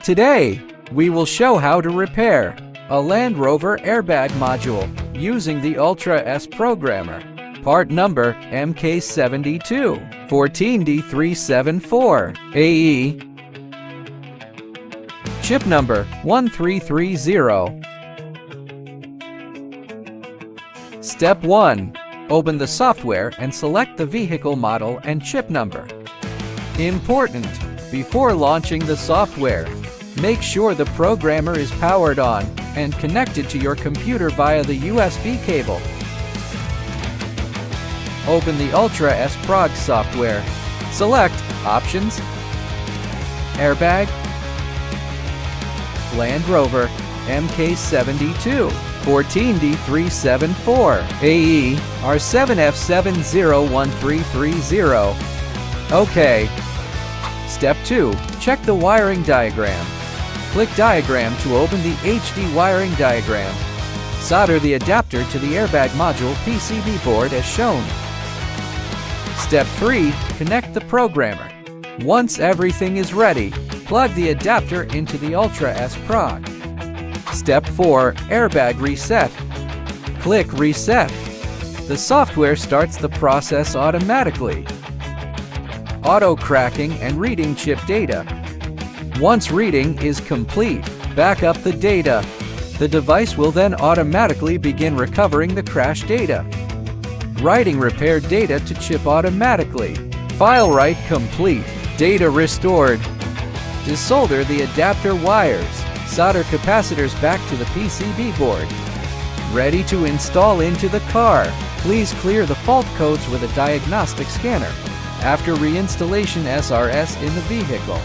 Today, we will show how to repair a Land Rover airbag module using the Ultra-S Programmer. Part number MK72-14D374-AE. Chip number 1330. Step 1. Open the software and select the vehicle model and chip number. Important! Before launching the software, make sure the programmer is powered on and connected to your computer via the USB cable. Open the Ultra-S Prog software. Select Options, Airbag, Land Rover, MK72-14D374-AE, R7F701330. OK. Step 2. Check the wiring diagram. Click Diagram to open the HD wiring diagram. Solder the adapter to the airbag module PCB board as shown. Step 3. Connect the programmer. Once everything is ready, plug the adapter into the Ultra-S Prog. Step 4. Airbag reset. Click Reset. The software starts the process automatically. Auto-cracking and reading chip data. Once reading is complete, back up the data. The device will then automatically begin recovering the crash data. Writing repaired data to chip automatically. File write complete. Data restored. Desolder the adapter wires. Solder capacitors back to the PCB board. Ready to install into the car. Please clear the fault codes with a diagnostic scanner. After reinstallation SRS in the vehicle.